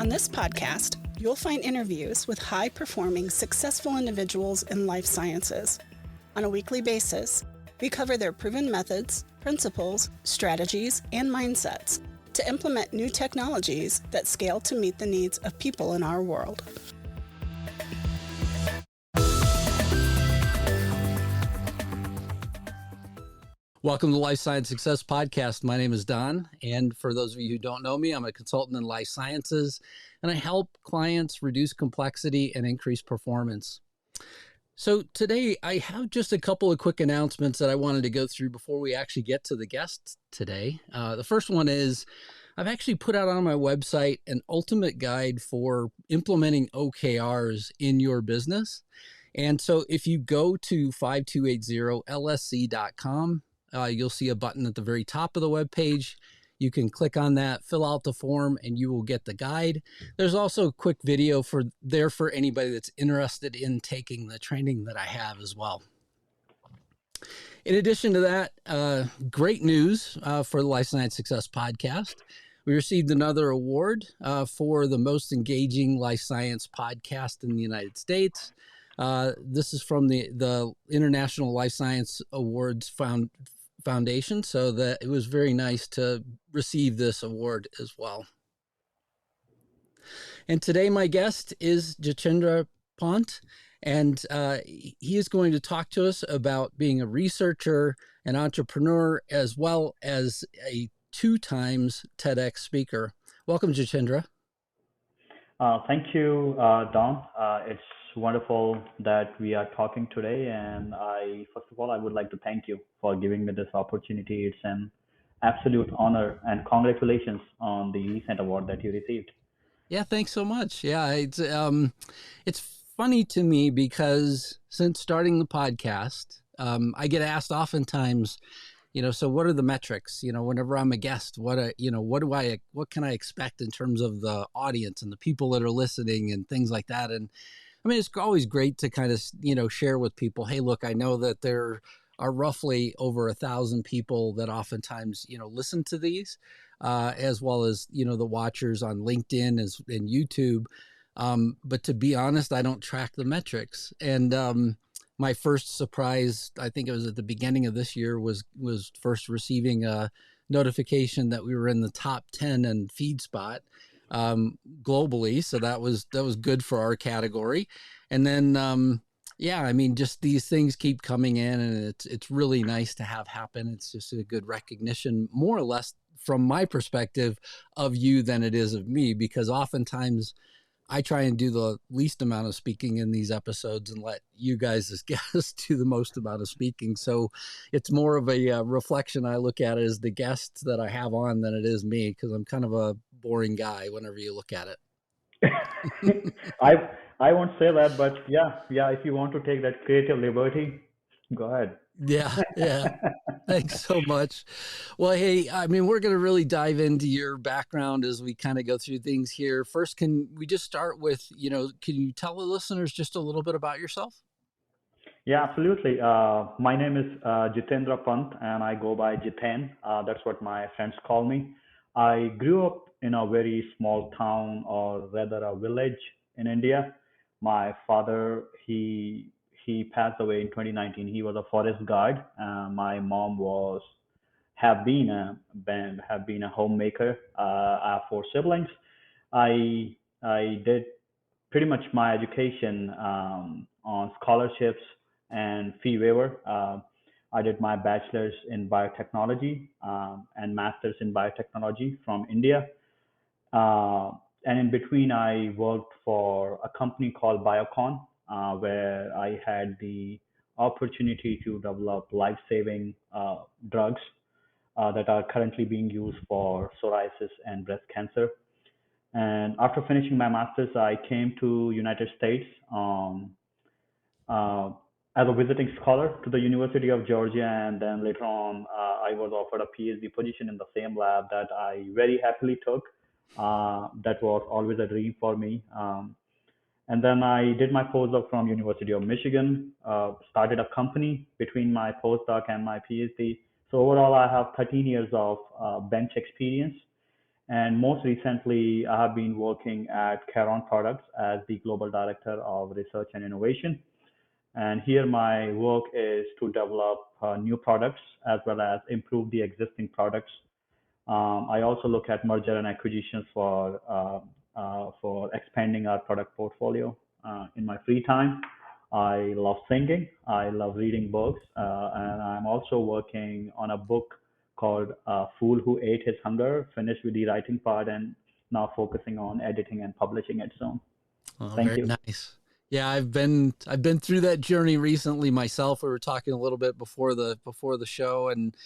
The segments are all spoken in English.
On this podcast, you'll find interviews with high-performing, successful individuals in life sciences. On a weekly basis, we cover their proven methods, principles, strategies, and mindsets to implement new technologies that scale to meet the needs of people in our world. Welcome to the Life Science Success Podcast. My name is Don, and for those of you who don't know me, I'm a consultant in life sciences, and I help clients reduce complexity and increase performance. So today, I have just a couple of quick announcements that I wanted to go through before we actually get to the guests today. The first one is I've actually put out on my website an ultimate guide for implementing OKRs in your business. And so if you go to 5280lsc.com, you'll see a button at the very top of the web page. You can click on that, fill out the form, and you will get the guide. There's also a quick video for anybody that's interested in taking the training that I have as well. In addition to that, great news for the Life Science Success Podcast. We received another award for the most engaging life science podcast in the United States. This is from the International Life Science Awards Foundation, so that it was very nice to receive this award as well. And today my guest is Jitendra Pant, and he is going to talk to us about being a researcher, an entrepreneur, as well as a 2 times TEDx speaker. Welcome, Jitendra. Thank you, Don. It's wonderful that we are talking today, and first of all, I would like to thank you for giving me this opportunity. It's an absolute honor, and congratulations on the recent award that you received. Yeah, thanks so much. Yeah, it's funny to me because since starting the podcast, I get asked oftentimes, so what are the metrics? Whenever I'm a guest, what can I expect in terms of the audience and the people that are listening and things like that? And I mean, it's always great to kind of, share with people, hey, look, I know that there are roughly over 1,000 people that oftentimes, listen to these, as well as, the watchers on LinkedIn and YouTube. But to be honest, I don't track the metrics. And my first surprise, I think it was at the beginning of this year, was first receiving a notification that we were in the top 10 in FeedSpot globally. So that was good for our category. And then, just these things keep coming in, and it's really nice to have happen. It's just a good recognition, more or less from my perspective, of you than it is of me, because oftentimes I try and do the least amount of speaking in these episodes and let you guys as guests do the most amount of speaking. So it's more of a reflection. I look at it as the guests that I have on than it is me, because I'm kind of a boring guy whenever you look at it. I won't say that, but yeah, if you want to take that creative liberty, go ahead. Yeah. Thanks so much. Well, hey, I mean, we're going to really dive into your background as we kind of go through things here. First, can we just start with, can you tell the listeners just a little bit about yourself? Yeah, absolutely. My name is Jitendra Pant, and I go by Jiten. That's what my friends call me. I grew up in a very small town, or rather a village in India. My father, he passed away in 2019. He was a forest guard. My mom have been a homemaker. I have 4 siblings. I did pretty much my education on scholarships and fee waiver. I did my bachelor's in biotechnology and master's in biotechnology from India. And in between, I worked for a company called Biocon, where I had the opportunity to develop life-saving drugs that are currently being used for psoriasis and breast cancer. And after finishing my master's, I came to United States as a visiting scholar to the University of Georgia, and then later on, I was offered a PhD position in the same lab that I very happily took. That was always a dream for me. And then I did my postdoc from University of Michigan, started a company between my postdoc and my PhD. So overall, I have 13 years of bench experience. And most recently, I have been working at Caron Products as the Global Director of Research and Innovation. And here my work is to develop new products as well as improve the existing products. I also look at merger and acquisitions for expanding our product portfolio. In my free time, I love singing. I love reading books, and I'm also working on a book called "Fool Who Ate His Hunger." Finished with the writing part, and now focusing on editing and publishing it soon. Oh, Thank very you. nice. Yeah, I've been through that journey recently myself. We were talking a little bit before the show, and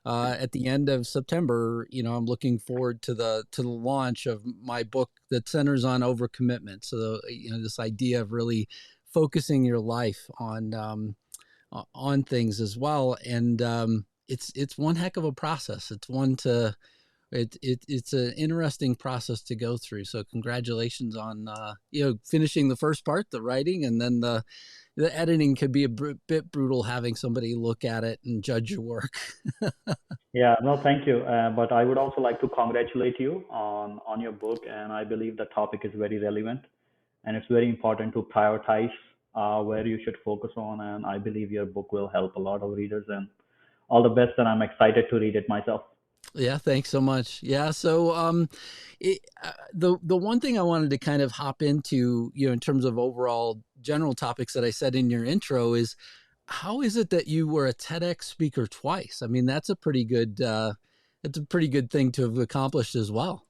at the end of September, I'm looking forward to the launch of my book that centers on overcommitment. So, this idea of really focusing your life on things as well, and it's one heck of a process. It's an interesting process to go through. So congratulations on finishing the first part, the writing, and then the editing could be a bit brutal, having somebody look at it and judge your work. Yeah, no, thank you. But I would also like to congratulate you on your book, and I believe the topic is very relevant, and it's very important to prioritize where you should focus on. And I believe your book will help a lot of readers, and all the best. And I'm excited to read it myself. Yeah, thanks so much. Yeah, so the one thing I wanted to kind of hop into, in terms of overall general topics that I said in your intro is, how is it that you were a TEDx speaker twice? I mean, that's a pretty good thing to have accomplished as well.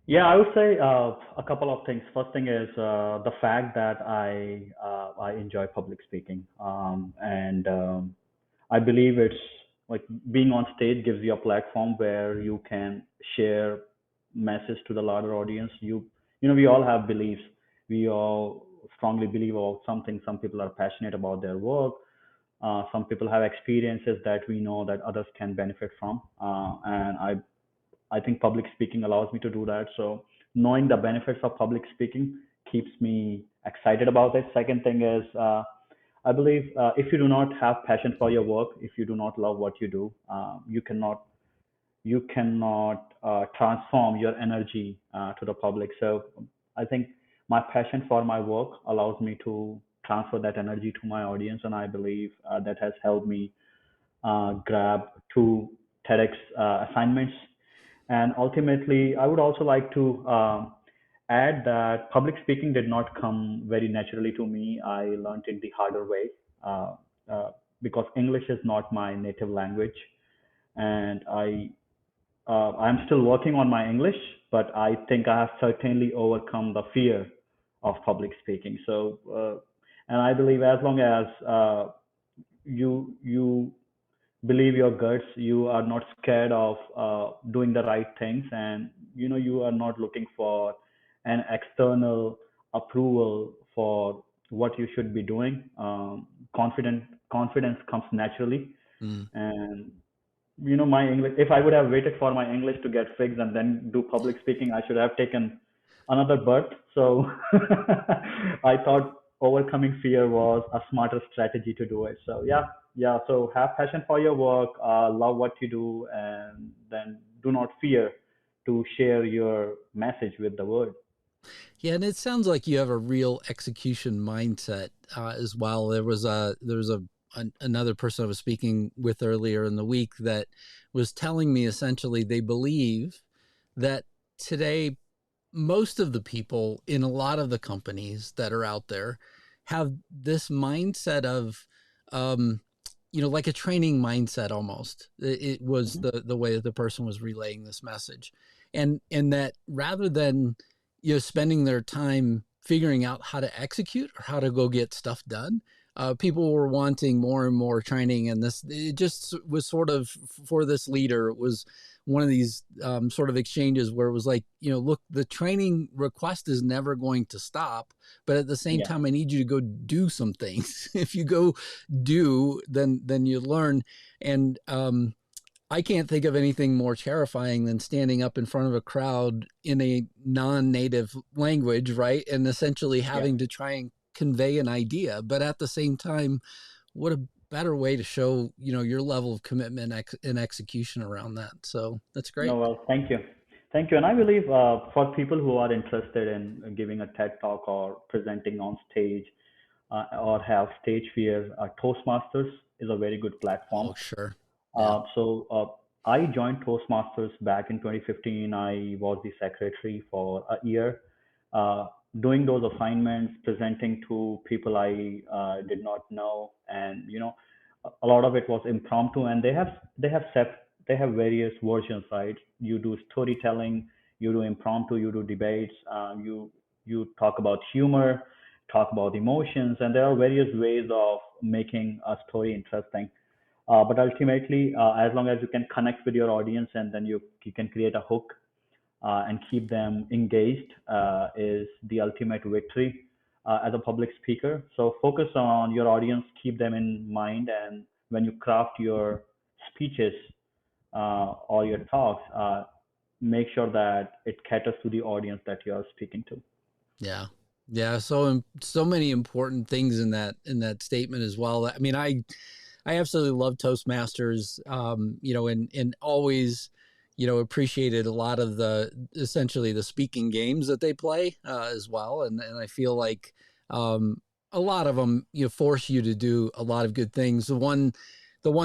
Yeah, I would say a couple of things. First thing is the fact that I enjoy public speaking, and I believe it's like being on stage gives you a platform where you can share message to the larger audience. We all have beliefs. We all strongly believe about something. Some people are passionate about their work. Some people have experiences that we know that others can benefit from. And I think public speaking allows me to do that. So knowing the benefits of public speaking keeps me excited about it. Second thing is, I believe if you do not have passion for your work, if you do not love what you do, you cannot transform your energy to the public. So I think my passion for my work allows me to transfer that energy to my audience, and I believe that has helped me grab 2 TEDx assignments. And ultimately, I would also like to add that public speaking did not come very naturally to me. I learned it the harder way uh, because English is not my native language, and I'm still working on my English, but I think I have certainly overcome the fear of public speaking. So, and I believe as long as you believe your guts, you are not scared of doing the right things, and you are not looking for an external approval for what you should be doing. Confidence comes naturally, Mm. and my English. If I would have waited for my English to get fixed and then do public speaking, I should have taken another birth. So I thought overcoming fear was a smarter strategy to do it. So yeah. So have passion for your work, love what you do, and then do not fear to share your message with the world. Yeah, and it sounds like you have a real execution mindset as well. Another person I was speaking with earlier in the week that was telling me essentially they believe that today most of the people in a lot of the companies that are out there have this mindset of like a training mindset almost. It was Mhm. the way that the person was relaying this message, and that rather than spending their time figuring out how to execute or how to go get stuff done, people were wanting more and more training, and it just was sort of, for this leader, it was one of these sort of exchanges where it was like, look, the training request is never going to stop, but at the same Yeah. time, I need you to go do some things. If you go do, then you learn. And I can't think of anything more terrifying than standing up in front of a crowd in a non-native language, right? And essentially Yeah. having to try and convey an idea. But at the same time, what a better way to show, your level of commitment and execution around that. So that's great. No, well, thank you. Thank you. And I believe for people who are interested in giving a TED talk or presenting on stage or have stage fear, Toastmasters is a very good platform. Oh, sure. Yeah. I joined Toastmasters back in 2015. I was the secretary for a year, uh, doing those assignments, presenting to people I did not know, and a lot of it was impromptu. And they have various versions, right? You do storytelling, you do impromptu, you do debates, you talk about humor, talk about emotions, and there are various ways of making a story interesting. But ultimately, as long as you can connect with your audience and then you can create a hook and keep them engaged, is the ultimate victory as a public speaker. So focus on your audience, keep them in mind, and when you craft your speeches or your talks, make sure that it caters to the audience that you are speaking to. Yeah. Yeah. So many important things in that statement as well. I mean, I absolutely love Toastmasters, and always, appreciated a lot of essentially the speaking games that they play as well. And I feel like a lot of them, force you to do a lot of good things. The one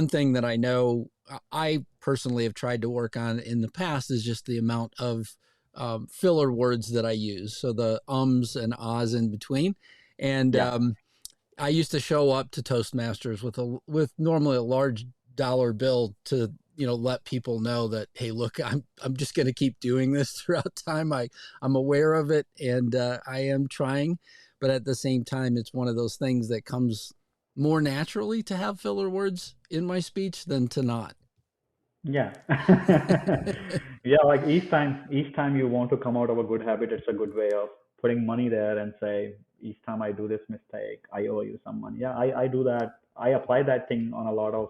thing that I know I personally have tried to work on in the past is just the amount of filler words that I use. So the ums and ahs in between. And Yeah. I used to show up to Toastmasters with normally a large dollar bill to let people know that, hey, look, I'm just going to keep doing this throughout time. I'm aware of it, and I am trying, but at the same time, it's one of those things that comes more naturally to have filler words in my speech than to not. Yeah. Yeah, like each time you want to come out of a good habit, it's a good way of putting money there and say, each time I do this mistake, I owe you some money. Yeah, I do that. I apply that thing on a lot of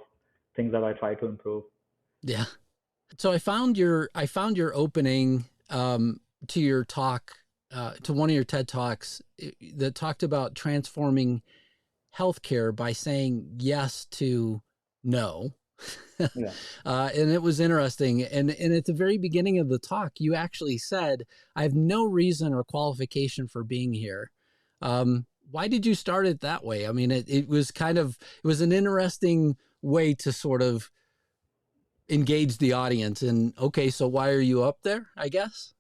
things that I try to improve. Yeah. So I found your opening to your talk, to one of your TED talks that talked about transforming healthcare by saying yes to no. Yeah. And it was interesting. And at the very beginning of the talk, you actually said, I have no reason or qualification for being here. Why did you start it that way? I mean, it was it was an interesting way to sort of engage the audience. And okay, so why are you up there, I guess?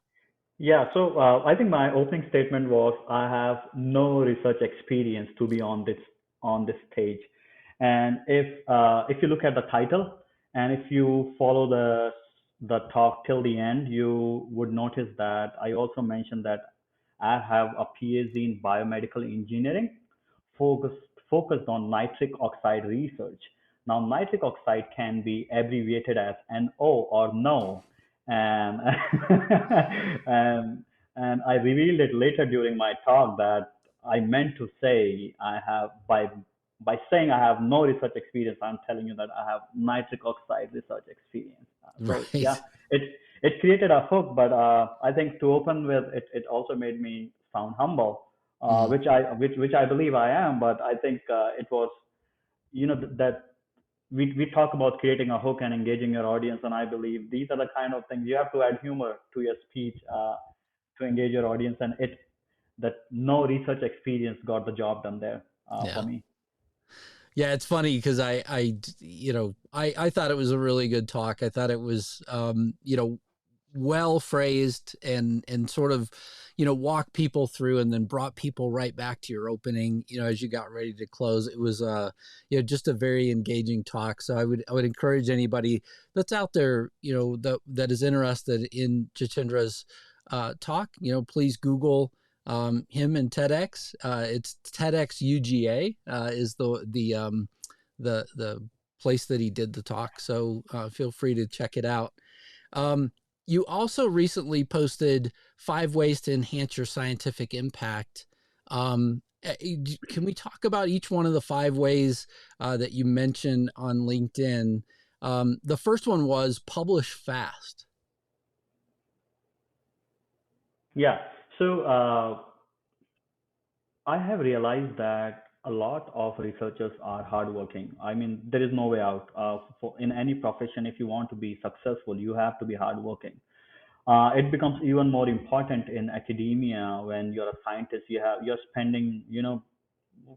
Yeah, so I think my opening statement was I have no research experience to be on this stage, and if you look at the title and if you follow the talk till the end, you would notice that I also mentioned that I have a PhD in biomedical engineering, focused focused on nitric oxide research. Now, nitric oxide can be abbreviated as NO or no, and and and I revealed it later during my talk that I meant to say I have by saying I have no research experience, I'm telling you that I have nitric oxide research experience. So yeah, Right. it it created a hook, but I think to open with it, it also made me sound humble, Mm, which I believe I am. But I think it was that we talk about creating a hook and engaging your audience, and I believe these are the kind of things you have to add humor to your speech to engage your audience, and it that no research experience got the job done there for yeah. me. Yeah, it's funny because I thought it was a really good talk. I thought it was, well phrased and sort of, walk people through and then brought people right back to your opening, as you got ready to close. It was, just a very engaging talk. So I would encourage anybody that's out there, that is interested in Jitendra's talk, please Google him and TEDx. It's TEDx UGA is the place that he did the talk. So feel free to check it out. Um, you also recently posted 5 ways to enhance your scientific impact. Can we talk about each one of the 5 ways that you mentioned on LinkedIn? The first one was publish fast. Yeah. So I have realized that a lot of researchers are hardworking. I mean, there is no way out. In any profession, if you want to be successful, you have to be hardworking. It becomes even more important in academia when you're a scientist. You're spending,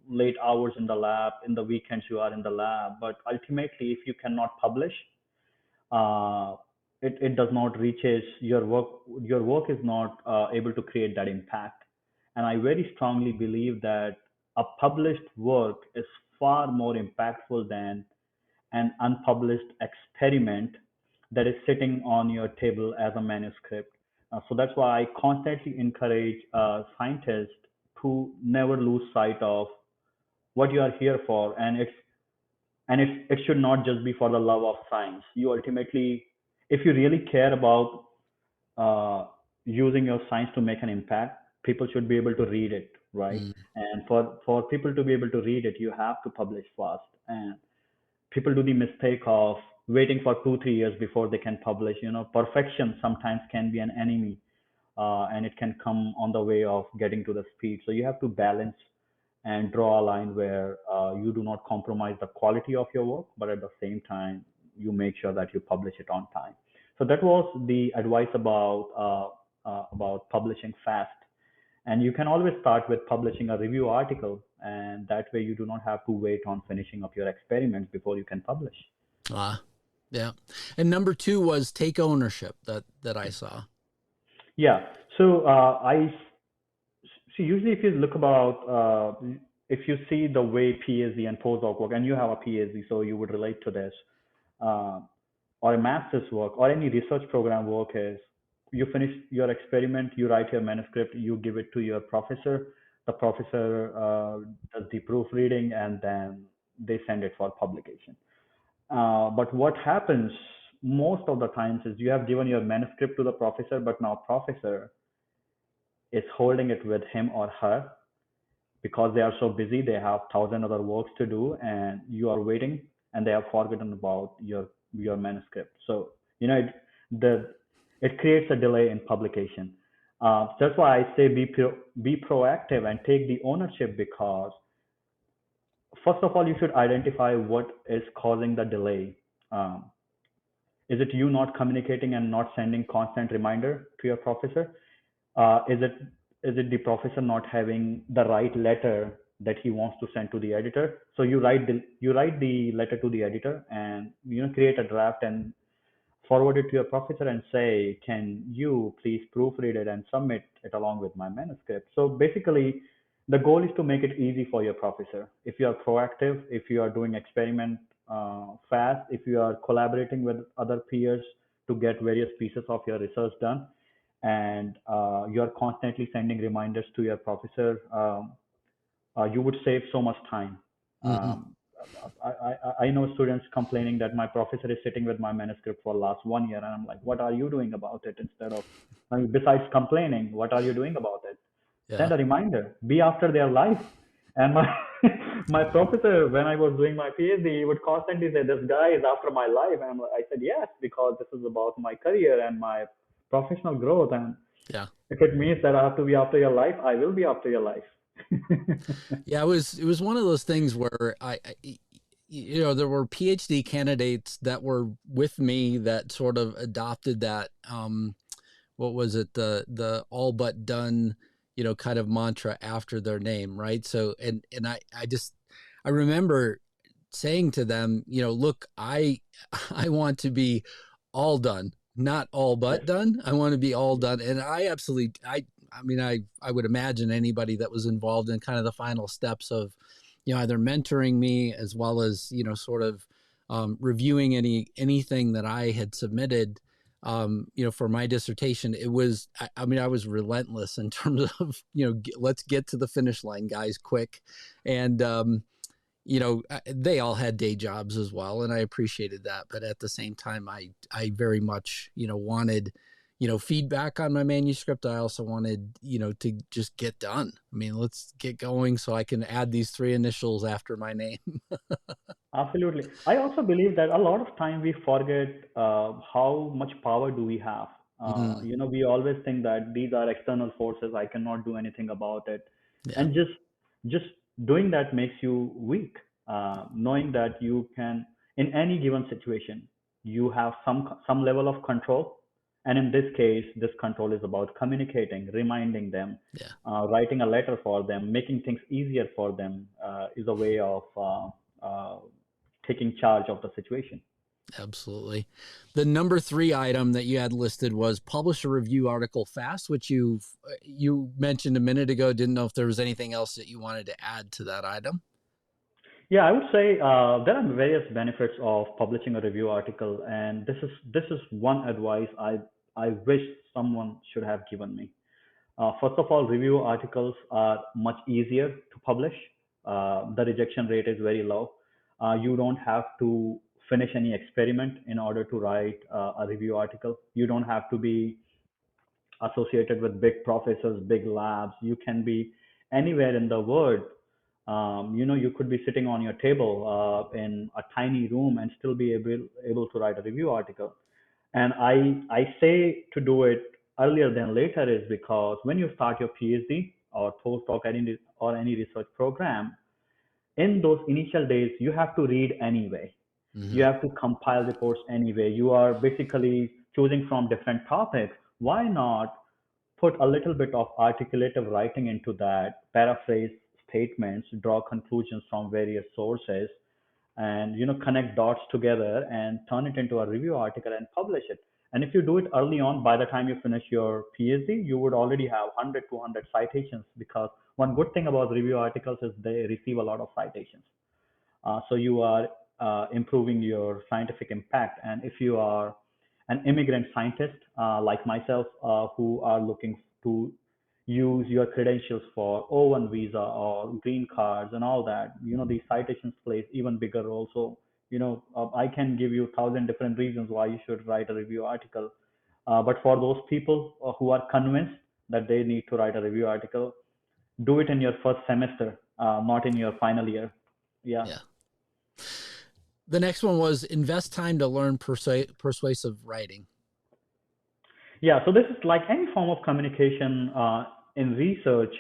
late hours in the lab. In the weekends, you are in the lab. But ultimately, if you cannot publish, uh, it does not reaches your work. Your work is not able to create that impact. And I very strongly believe that a published work is far more impactful than an unpublished experiment that is sitting on your table as a manuscript. So that's why I constantly encourage scientists to never lose sight of what you are here for, and it should not just be for the love of science. You ultimately, if you really care about uh, using your science to make an impact, people should be able to read it, right? Mm. And for people to be able to read it, you have to publish fast. And people do the mistake of waiting for 2 3 years before they can publish. Perfection sometimes can be an enemy, and it can come on the way of getting to the speed. So you have to balance and draw a line where you do not compromise the quality of your work, but at the same time you make sure that you publish it on time. So that was the advice about publishing fast. And you can always start with publishing a review article, and that way you do not have to wait on finishing up your experiments before you can publish. Ah, yeah. And number two was take ownership that I saw. Yeah. So I see. Usually, if you look about, if you see the way PhD and postdoc work, and you have a PhD, so you would relate to this, uh, or a master's work, or any research program work is, you finish your experiment, you write your manuscript, you give it to your professor. The professor does the proofreading, and then they send it for publication. But what happens most of the times is you have given your manuscript to the professor, but now professor is holding it with him or her because they are so busy. They have thousand other works to do, and you are waiting, and they have forgotten about your manuscript. So the it creates a delay in publication. That's why I say be proactive and take the ownership, because first of all you should identify what is causing the delay. Um, is it you not communicating and not sending constant reminder to your professor? Is it the professor not having the right letter that he wants to send to the editor? So you write the letter to the editor, and create a draft and forward it to your professor and say, can you please proofread it and submit it along with my manuscript? So basically, the goal is to make it easy for your professor. If you are proactive, if you are doing experiment fast, if you are collaborating with other peers to get various pieces of your research done, and you are constantly sending reminders to your professor, you would save so much time. Mm-hmm. Um, I know students complaining that my professor is sitting with my manuscript for last 1 year, and I'm like, what are you doing about it? Instead of, I mean, besides complaining, what are you doing about it? Yeah. Send a reminder. Be after their life. And my my professor, when I was doing my PhD, he would constantly say, "This guy is after my life," and I said, "Yes, because this is about my career and my professional growth, and Yeah. if it means that I have to be after your life, I will be after your life." Yeah. It was one of those things where there were PhD candidates that were with me that sort of adopted that, what was it? The all but done, kind of mantra after their name. Right. So, and I remember saying to them, look, I want to be all done, not all Yes. but done. I want to be all done. And I mean, I would imagine anybody that was involved in kind of the final steps of, either mentoring me as well as, sort of reviewing anything that I had submitted, for my dissertation. It was, I mean, I was relentless in terms of, let's get to the finish line, guys, quick. And, they all had day jobs as well, and I appreciated that. But at the same time, I very much, wanted, feedback on my manuscript. I also wanted, to just get done. I mean, let's get going so I can add these 3 initials after my name. Absolutely. I also believe that a lot of time we forget how much power do we have. Mm, We always think that these are external forces. I cannot do anything about it, yeah. and just doing that makes you weak. Knowing that you can, in any given situation, you have some level of control, And in this case, this control is about communicating, reminding them, Yeah. writing a letter for them, making things easier for them is a way of taking charge of the situation. Absolutely. The number 3 item that you had listed was publish a review article fast, which you mentioned a minute ago. Didn't know if there was anything else that you wanted to add to that item. Yeah, I would say there are various benefits of publishing a review article, and this is one advice I wish someone should have given me. First of all, review articles are much easier to publish. The rejection rate is very low. You don't have to finish any experiment in order to write a review article. You don't have to be associated with big professors, big labs. You can be anywhere in the world. You could be sitting on your table in a tiny room and still be able to write a review article. And I say to do it earlier than later is because when you start your PhD or postdoc or any research program, in those initial days, you have to read anyway. You Mm-hmm. have to compile reports anyway. You are basically choosing from different topics. Why not put a little bit of articulative writing into that, paraphrase statements, draw conclusions from various sources, and connect dots together and turn it into a review article and publish it. And if you do it early on, by the time you finish your PhD, you would already have 100 200 citations, because one good thing about review articles is they receive a lot of citations. So you are improving your scientific impact. And if you are an immigrant scientist like myself, who are looking to use your credentials for O1 visa or green cards and all that, these citations plays even bigger role. So, I can give you 1,000 different reasons why you should write a review article. But for those people who are convinced that they need to write a review article, do it in your first semester, not in your final year. Yeah. Yeah. The next one was invest time to learn persuasive writing. Yeah, so this is like any form of communication in research.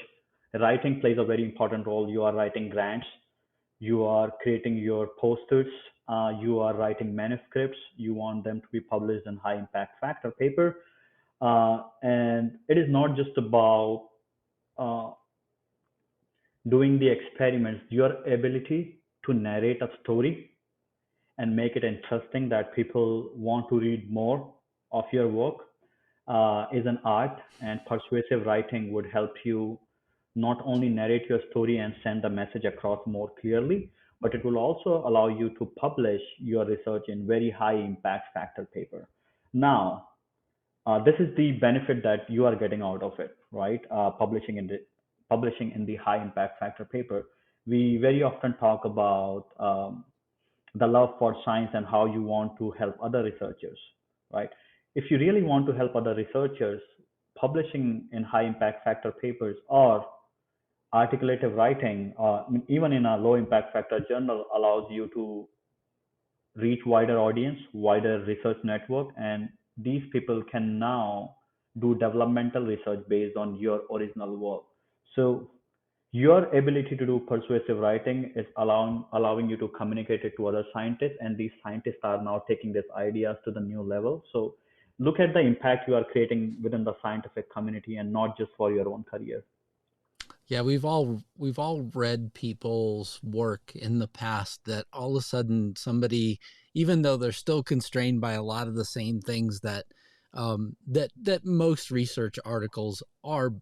Writing plays a very important role. You are writing grants, you are creating your posters, you are writing manuscripts. You want them to be published in high impact factor paper, and it is not just about uh, doing the experiments. Your ability to narrate a story and make it interesting that people want to read more of your work is an art, and persuasive writing would help you not only narrate your story and send the message across more clearly, but it will also allow you to publish your research in very high impact factor paper. Now, this is the benefit that you are getting out of it, right? Publishing in the high impact factor paper. We very often talk about the love for science and how you want to help other researchers, right? If you really want to help other researchers, publishing in high impact factor papers or articulative writing, even in a low impact factor journal, allows you to reach wider audience, wider research network, and these people can now do developmental research based on your original work. So your ability to do persuasive writing is allowing you to communicate it to other scientists, and these scientists are now taking these ideas to the new level. So look at the impact you are creating within the scientific community and not just for your own career. Yeah, we've all read people's work in the past that all of a sudden somebody, even though they're still constrained by a lot of the same things that that most research articles are,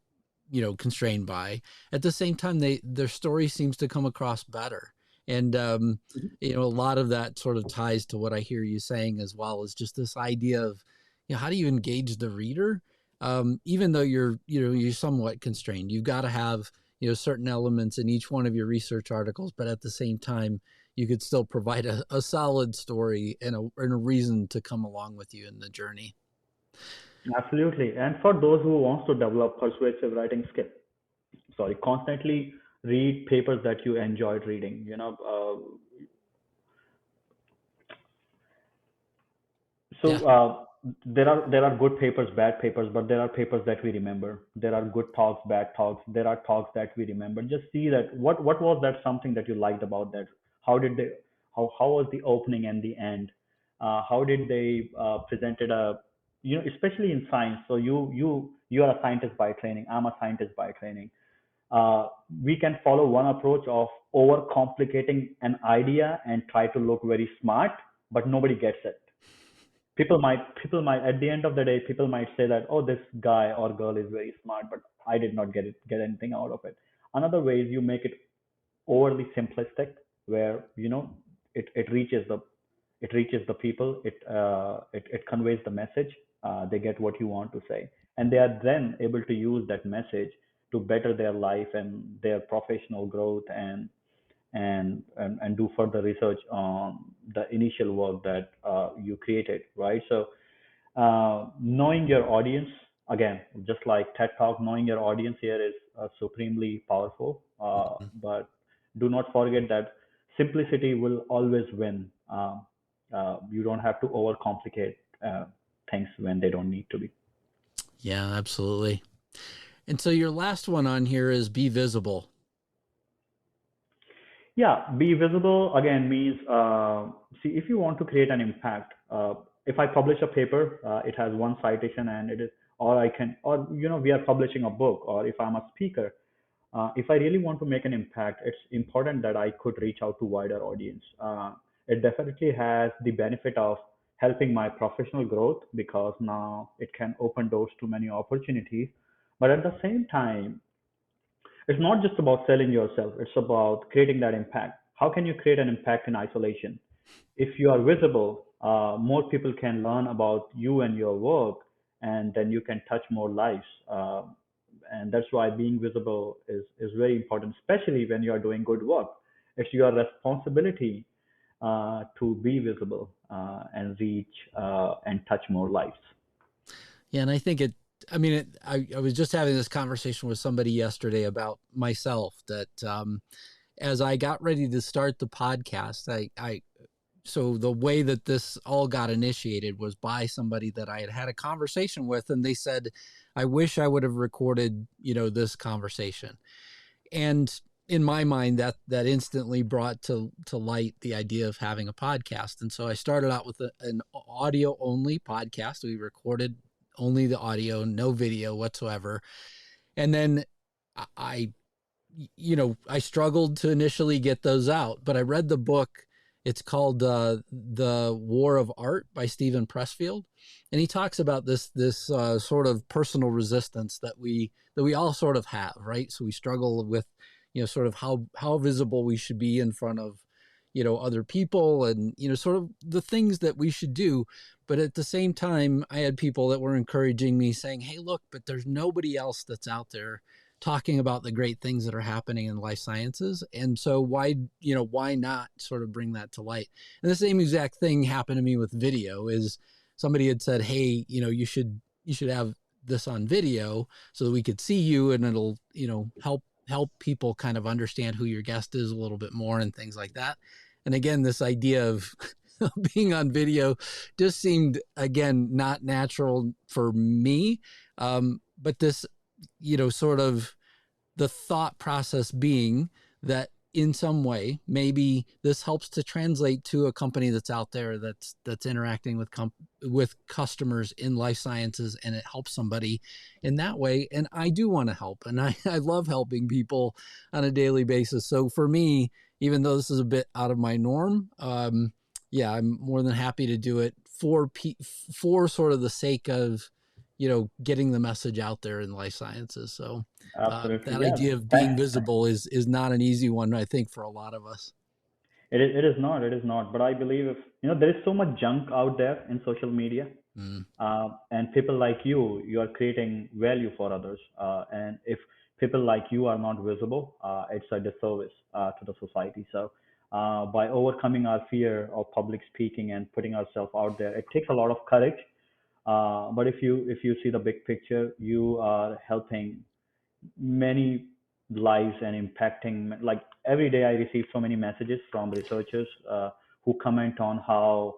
constrained by, at the same time their story seems to come across better. And a lot of that sort of ties to what I hear you saying as well, is just this idea of, how do you engage the reader? Even though you're somewhat constrained, you've got to have, certain elements in each one of your research articles, but at the same time, you could still provide a solid story and a reason to come along with you in the journey. Absolutely. And for those who wants to develop persuasive writing skill, constantly read papers that you enjoyed reading. Yeah. So there are good papers, bad papers, but there are papers that we remember. There are good talks, bad talks. There are talks that we remember. Just see that what was that something that you liked about that? How did how was the opening and the end? How did they presented a especially in science. So you are a scientist by training. I'm a scientist by training. We can follow one approach of overcomplicating an idea and try to look very smart, but nobody gets it. People might at the end of the day, people might say that, oh, this guy or girl is very smart, but I did not get anything out of it. Another way is you make it overly simplistic, where it reaches the people, it conveys the message, they get what you want to say, and they are then able to use that message to better their life and their professional growth, and do further research on the initial work that you created, right? So knowing your audience, again, just like TED Talk, knowing your audience here is supremely powerful. But do not forget that simplicity will always win. You don't have to overcomplicate things when they don't need to be. Yeah, absolutely. And so your last one on here is be visible. Yeah, be visible again means, see, if you want to create an impact, if I publish a paper, it has one citation and it is, or I can, or we are publishing a book, or if I'm a speaker, if I really want to make an impact, it's important that I could reach out to wider audience. It definitely has the benefit of helping my professional growth, because now it can open doors to many opportunities. But at the same time, it's not just about selling yourself, it's about creating that impact. How can you create an impact in isolation? If you are visible, more people can learn about you and your work, and then you can touch more lives. And that's why being visible is very important, especially when you are doing good work. It's your responsibility to be visible, and reach and touch more lives. Yeah, and I think I was just having this conversation with somebody yesterday about myself, that as I got ready to start the podcast, so the way that this all got initiated was by somebody that I had a conversation with, and they said, I wish I would have recorded, this conversation. And in my mind, that instantly brought to light the idea of having a podcast. And so I started out with an audio only podcast. We recorded only the audio, no video whatsoever. And then I struggled to initially get those out, but I read the book. It's called The War of Art by Stephen Pressfield. And he talks about this sort of personal resistance that we all sort of have, right? So we struggle with, sort of how visible we should be in front of, other people, and, sort of the things that we should do. But at the same time, I had people that were encouraging me, saying, hey, look, but there's nobody else that's out there talking about the great things that are happening in life sciences. And so why not sort of bring that to light? And the same exact thing happened to me with video. Is somebody had said, hey, you should have this on video so that we could see you, and it'll, help people kind of understand who your guest is a little bit more and things like that. And again, this idea of being on video just seemed, again, not natural for me. But this, sort of the thought process being that in some way, maybe this helps to translate to a company that's out there that's interacting with customers in life sciences, and it helps somebody in that way. And I do want to help, and I love helping people on a daily basis. So for me, even though this is a bit out of my norm, yeah, I'm more than happy to do it for sort of the sake of, getting the message out there in life sciences. So Absolutely, that yeah. idea of being visible is not an easy one, I think, for a lot of us. It is not. It is not. But I believe, if there is so much junk out there in social media, and people like you are creating value for others. And if people like you are not visible, it's a disservice to the society. So by overcoming our fear of public speaking and putting ourselves out there, it takes a lot of courage. But if you see the big picture, you are helping many lives and impacting. Like every day I receive so many messages from researchers who comment on how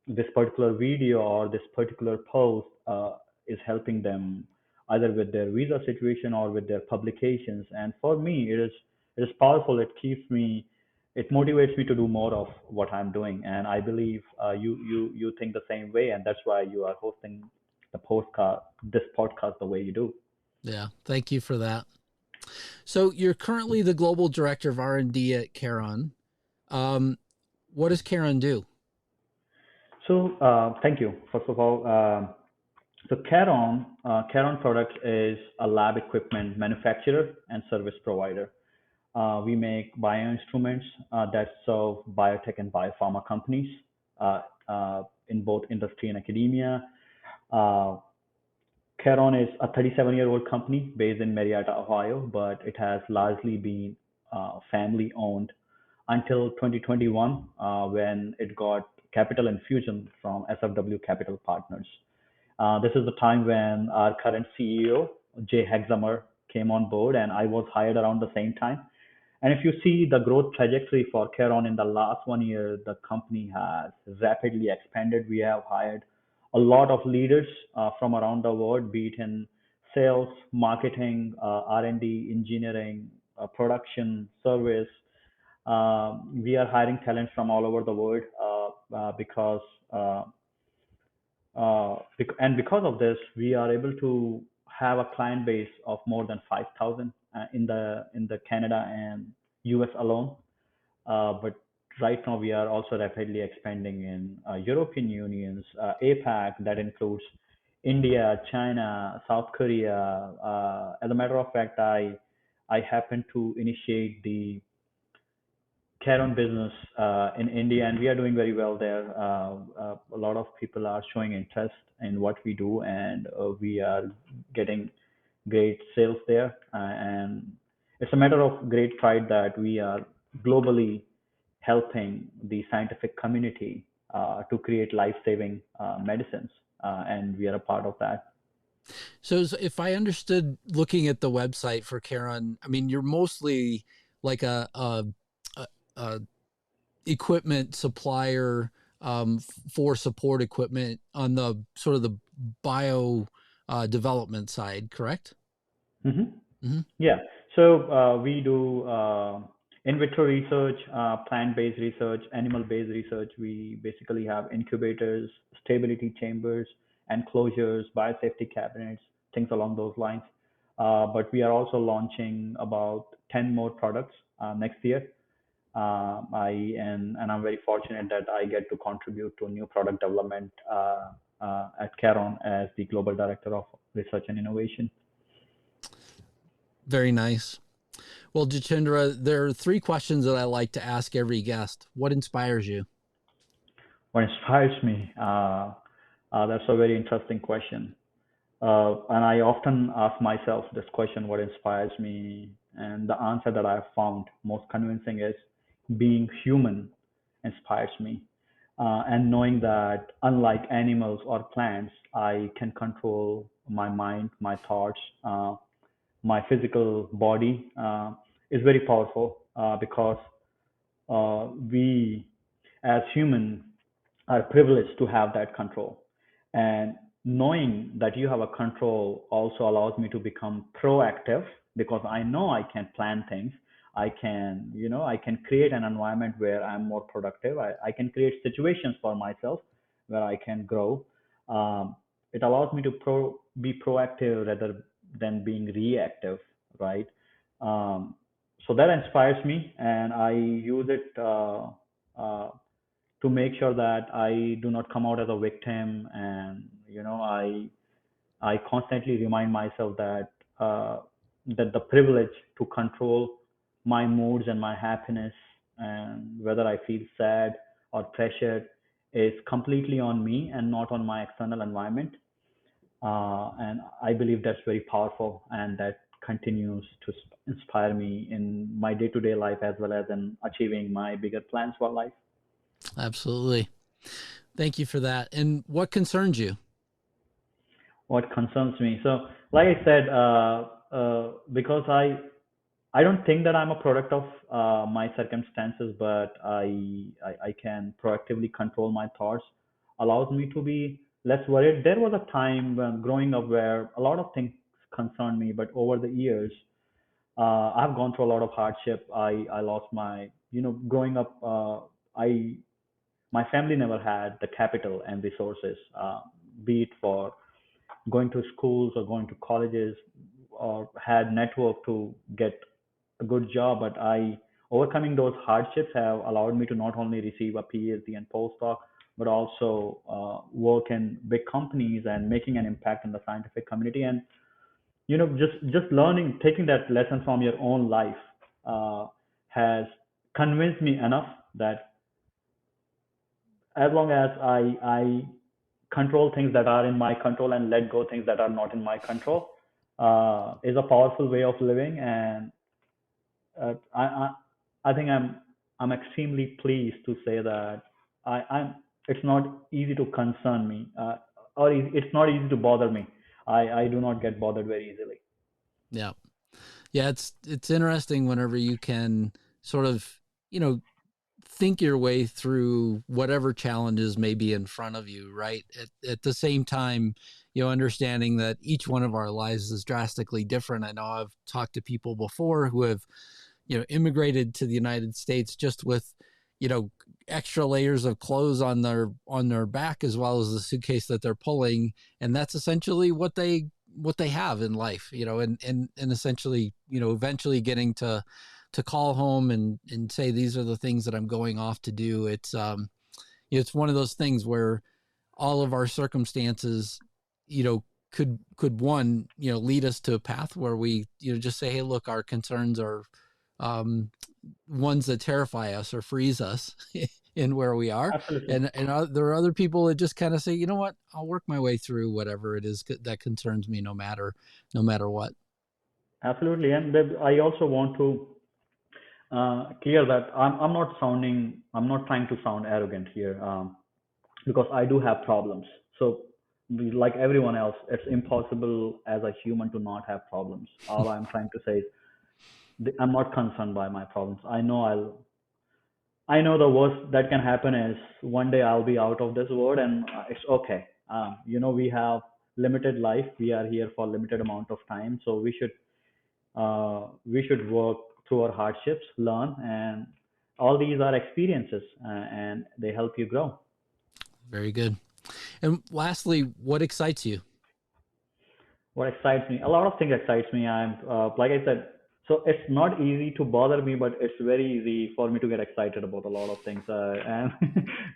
this particular video or this particular post is helping them, either with their visa situation or with their publications. And for me, it is powerful. It keeps me it motivates me to do more of what I'm doing. And I believe you think the same way, and that's why you are hosting this podcast the way you do. Yeah, thank you for that. So you're currently the global director of R&D at Caron. What does Caron do? So thank you. First of all, so Caron Products is a lab equipment manufacturer and service provider. We make bioinstruments that serve biotech and biopharma companies in both industry and academia. Uh, Caron is a 37-year-old company based in Marietta, Ohio, but it has largely been family owned until 2021 when it got capital infusion from SFW Capital Partners. This is the time when our current CEO, Jay Hexamer, came on board, and I was hired around the same time. And if you see the growth trajectory for Caron in the last 1 year, the company has rapidly expanded. We have hired a lot of leaders from around the world, be it in sales, marketing, R&D, engineering, production, service. We are hiring talent from all over the world because and because of this, we are able to have a client base of more than 5,000 in the Canada and US alone. But right now, we are also rapidly expanding in European Unions, APAC, that includes India, China, South Korea. As a matter of fact, I happened to initiate the Caron business in India, and we are doing very well there. A lot of people are showing interest in what we do, and we are getting great sales there. And it's a matter of great pride that we are globally helping the scientific community to create life-saving medicines, and we are a part of that. So if I understood looking at the website for Caron, I mean, you're mostly like a equipment supplier for support equipment on the sort of the bio development side, correct? hmm Mm-hmm. Yeah. So we do in vitro research, plant-based research, animal-based research. We basically have incubators, stability chambers, enclosures, biosafety cabinets, things along those lines. But we are also launching about 10 more products next year. And I'm very fortunate that I get to contribute to new product development at Caron as the global director of research and innovation. Very nice. Well, Jitendra, there are 3 questions that I like to ask every guest. What inspires you? What inspires me? That's a very interesting question. And I often ask myself this question, what inspires me? And the answer that I've found most convincing is being human inspires me. And knowing that unlike animals or plants, I can control my mind, my thoughts, my physical body is very powerful because we as humans are privileged to have that control. And knowing that you have a control also allows me to become proactive because I know I can plan things. I can create an environment where I'm more productive. I can create situations for myself where I can grow. It allows me to be proactive rather than being reactive, right? Um, so that inspires me, and I use it uh, to make sure that I do not come out as a victim. And I constantly remind myself that the privilege to control my moods and my happiness and whether I feel sad or pressured is completely on me and not on my external environment. And I believe that's very powerful, and that continues to inspire me in my day-to-day life as well as in achieving my bigger plans for life. Absolutely. Thank you for that. And what concerns you? What concerns me? So, like I said, because I don't think that I'm a product of my circumstances, but I can proactively control my thoughts, allows me to be less worried. There was a time when growing up where a lot of things concerned me, but over the years, I've gone through a lot of hardship. I lost my growing up, my family never had the capital and resources, be it for going to schools or going to colleges, or had network to get a good job. But I overcoming those hardships have allowed me to not only receive a PhD and postdoc, but also work in big companies and making an impact in the scientific community. And just learning, taking that lesson from your own life uh, has convinced me enough that as long as I control things that are in my control and let go things that are not in my control, is a powerful way of living. And I think I'm extremely pleased to say that I'm it's not easy to concern me, or it's not easy to bother me. I do not get bothered very easily. Yeah. Yeah. It's interesting whenever you can sort of, think your way through whatever challenges may be in front of you, right? At the same time, understanding that each one of our lives is drastically different. I know I've talked to people before who have, immigrated to the United States just with, extra layers of clothes on their back, as well as the suitcase that they're pulling. And that's essentially what they have in life, and essentially, eventually getting to call home and say, these are the things that I'm going off to do. It's one of those things where all of our circumstances, could one, lead us to a path where we, just say, hey, look, our concerns are ones that terrify us or freeze us in where we are. Absolutely. And there are other people that just kind of say, you know what, I'll work my way through whatever it is that concerns me, no matter what. Absolutely. And I also want to clear that I'm not trying to sound arrogant here, because I do have problems. So, like everyone else, it's impossible as a human to not have problems. All I'm trying to say is I'm not concerned by my problems. I know the worst that can happen is one day I'll be out of this world, and it's okay. We have limited life. We are here for limited amount of time, so we should work through our hardships, learn, and all these are experiences, and they help you grow. Very good. And lastly, what excites you? What excites me? A lot of things excites me. I'm like I said, so it's not easy to bother me, but it's very easy for me to get excited about a lot of things, and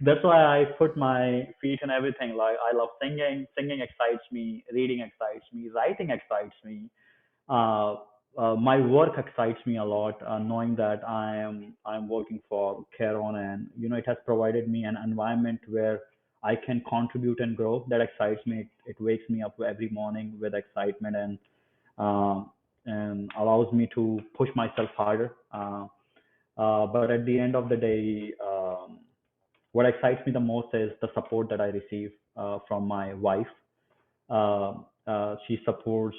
that's why I put my feet in everything. Like I love singing. Singing excites me. Reading excites me. Writing excites me. uh, my work excites me a lot, knowing that I'm working for Caron, and it has provided me an environment where I can contribute and grow. That excites me. It wakes me up every morning with excitement, uh, and allows me to push myself harder. But at the end of the day, what excites me the most is the support that I receive from my wife. She supports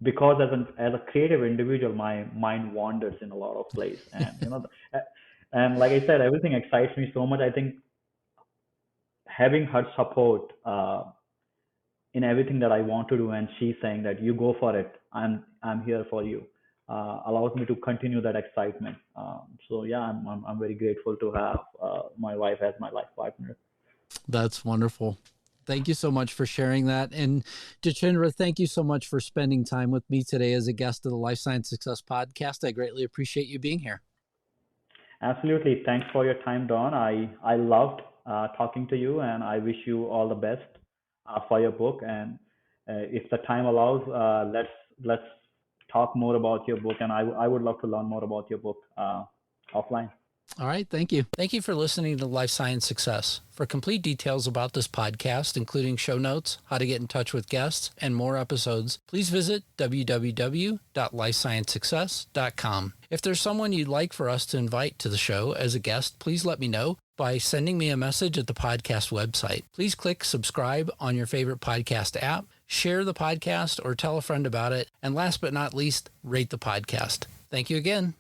because as a creative individual, my mind wanders in a lot of places, and and like I said, everything excites me so much. I think having her support in everything that I want to do, and she's saying that you go for it, I'm here for you, allows me to continue that excitement. So yeah, I'm very grateful to have my wife as my life partner. That's wonderful. Thank you so much for sharing that. And Jitendra, thank you so much for spending time with me today as a guest of the Life Science Success Podcast. I greatly appreciate you being here. Absolutely. Thanks for your time, Don. I loved talking to you, and I wish you all the best for your book. And if the time allows, let's talk more about your book. And I would love to learn more about your book offline. All right. Thank you. Thank you for listening to Life Science Success. For complete details about this podcast, including show notes, how to get in touch with guests, and more episodes, please visit www.lifesciencesuccess.com. If there's someone you'd like for us to invite to the show as a guest, please let me know by sending me a message at the podcast website. Please click subscribe on your favorite podcast app, share the podcast, or tell a friend about it. And last but not least, rate the podcast. Thank you again.